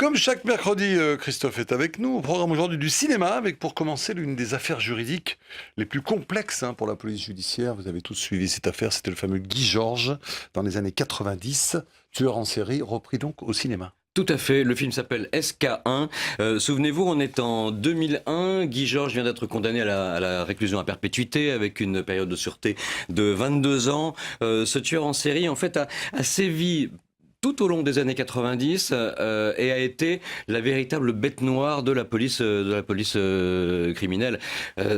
Comme chaque mercredi, Christophe est avec nous. Au programme aujourd'hui du cinéma, avec pour commencer l'une des affaires juridiques les plus complexes pour la police judiciaire. Vous avez tous suivi cette affaire, c'était le fameux Guy Georges dans les années 90, tueur en série, repris donc au cinéma. Tout à fait, le film s'appelle SK1. Souvenez-vous, on est en 2001, Guy Georges vient d'être condamné à la réclusion à perpétuité avec une période de sûreté de 22 ans. Ce tueur en série, en fait, a sévi tout au long des années 90 et a été la véritable bête noire de la police criminelle.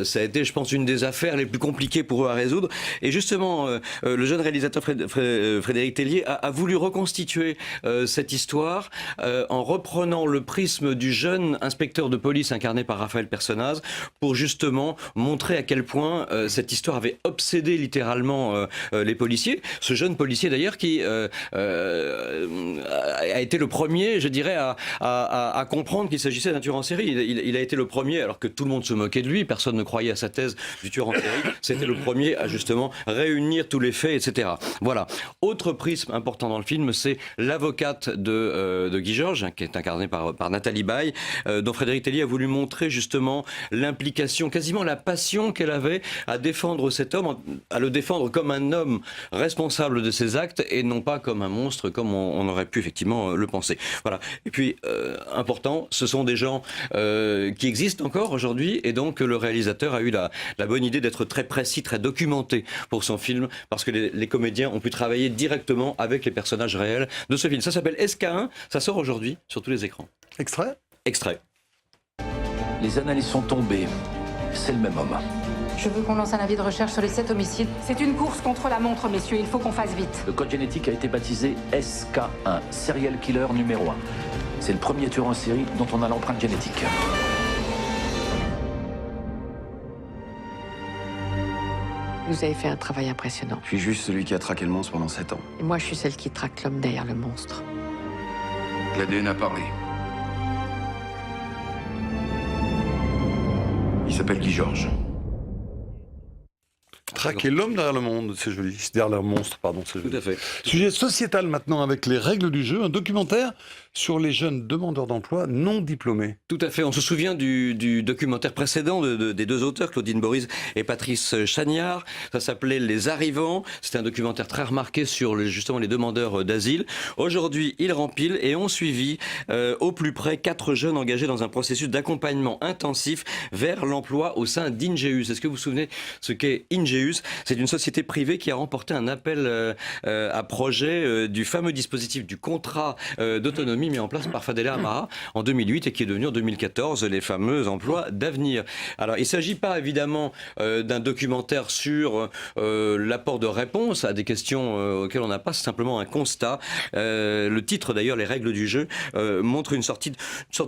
Ça a été, je pense, une des affaires les plus compliquées pour eux à résoudre. Et justement, le jeune réalisateur Frédéric Tellier a voulu reconstituer cette histoire en reprenant le prisme du jeune inspecteur de police incarné par Raphaël Personnaz pour justement montrer à quel point cette histoire avait obsédé littéralement les policiers. Ce jeune policier d'ailleurs qui a été le premier, je dirais, à comprendre qu'il s'agissait d'un tueur en série. Il a été le premier, alors que tout le monde se moquait de lui, personne ne croyait à sa thèse du tueur en série. C'était le premier à justement réunir tous les faits, etc. Voilà. Autre prisme important dans le film, c'est l'avocate de Guy Georges, qui est incarnée par Nathalie Baye, dont Frédéric Tellier a voulu montrer justement l'implication, quasiment la passion qu'elle avait à défendre cet homme, à le défendre comme un homme responsable de ses actes et non pas comme un monstre, comme on aurait pu effectivement le penser. Voilà. Et puis, important, ce sont des gens qui existent encore aujourd'hui, et donc le réalisateur a eu la bonne idée d'être très précis, très documenté pour son film, parce que les comédiens ont pu travailler directement avec les personnages réels de ce film. Ça s'appelle SK1, ça sort aujourd'hui sur tous les écrans. Extrait ? Extrait. Les analyses sont tombées. C'est le même homme. Je veux qu'on lance un avis de recherche sur les 7 homicides. C'est une course contre la montre, messieurs. Il faut qu'on fasse vite. Le code génétique a été baptisé SK1, serial killer numéro 1. C'est le premier tueur en série dont on a l'empreinte génétique. Vous avez fait un travail impressionnant. Je suis juste celui qui a traqué le monstre pendant 7 ans. Et moi, je suis celle qui traque l'homme derrière le monstre. L'ADN a parlé. Il s'appelle Guy Georges. Traquer l'homme derrière le monde, c'est joli. Derrière le monstre, pardon, c'est joli. Tout à fait. Sujet sociétal maintenant avec les règles du jeu, un documentaire sur les jeunes demandeurs d'emploi non diplômés. Tout à fait. On se souvient du documentaire précédent des deux auteurs, Claudine Boris et Patrice Chagnard. Ça s'appelait Les Arrivants. C'était un documentaire très remarqué sur justement les demandeurs d'asile. Aujourd'hui, ils remplissent et ont suivi au plus près 4 jeunes engagés dans un processus d'accompagnement intensif vers l'emploi au sein d'Ingeus. Est-ce que vous vous souvenez ce qu'est Ingeus ? C'est une société privée qui a remporté un appel à projet du fameux dispositif du contrat d'autonomie mis en place par Fadela Amara en 2008 et qui est devenu en 2014 les fameux emplois d'avenir. Alors, il ne s'agit pas évidemment d'un documentaire sur l'apport de réponse à des questions auxquelles on n'a pas, c'est simplement un constat. Le titre d'ailleurs, Les règles du jeu, montre une sorte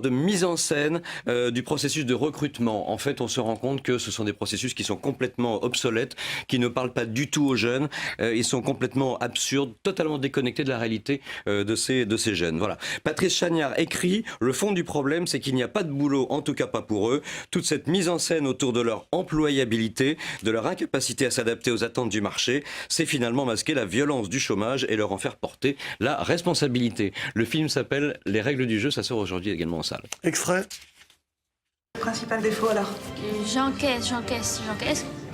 de mise en scène du processus de recrutement. En fait, on se rend compte que ce sont des processus qui sont complètement obsolètes, qui ne parlent pas du tout aux jeunes. Ils sont complètement absurdes, totalement déconnectés de la réalité de ces jeunes. Voilà. Patrice Chagnard écrit « Le fond du problème, c'est qu'il n'y a pas de boulot, en tout cas pas pour eux. Toute cette mise en scène autour de leur employabilité, de leur incapacité à s'adapter aux attentes du marché, c'est finalement masquer la violence du chômage et leur en faire porter la responsabilité. » Le film s'appelle « Les règles du jeu », ça sort aujourd'hui également en salle. Extrait ? Le principal défaut alors? J'encaisse.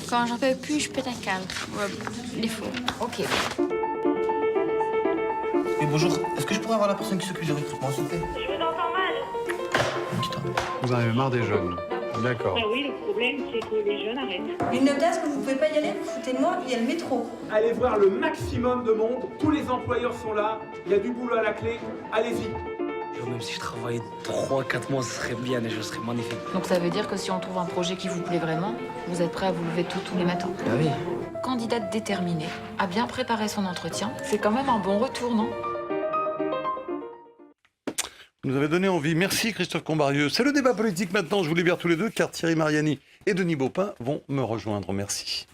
Quand j'en peux plus, je pète un câble. Défaut. Ok. Oui, bonjour. Est-ce que je pourrais avoir la personne qui s'occupe du recrutement, s'il vous plaît? Je vous entends mal. Vous en avez marre des jeunes. D'accord. Ah oui, le problème, c'est que les jeunes arrêtent. Une notasse, vous pouvez pas y aller, vous foutez de moi, il y a le métro. Allez voir le maximum de monde, tous les employeurs sont là, il y a du boulot à la clé, allez-y. Même si je travaillais 3-4 mois, ce serait bien et je serais magnifique. Donc ça veut dire que si on trouve un projet qui vous plaît vraiment, vous êtes prêt à vous lever tôt tous les matins? Ah oui. Candidate déterminée, a bien préparé son entretien, c'est quand même un bon retour, non? Vous nous avez donné envie. Merci Christophe Combarieux. C'est le débat politique maintenant, je vous libère tous les deux car Thierry Mariani et Denis Baupin vont me rejoindre. Merci.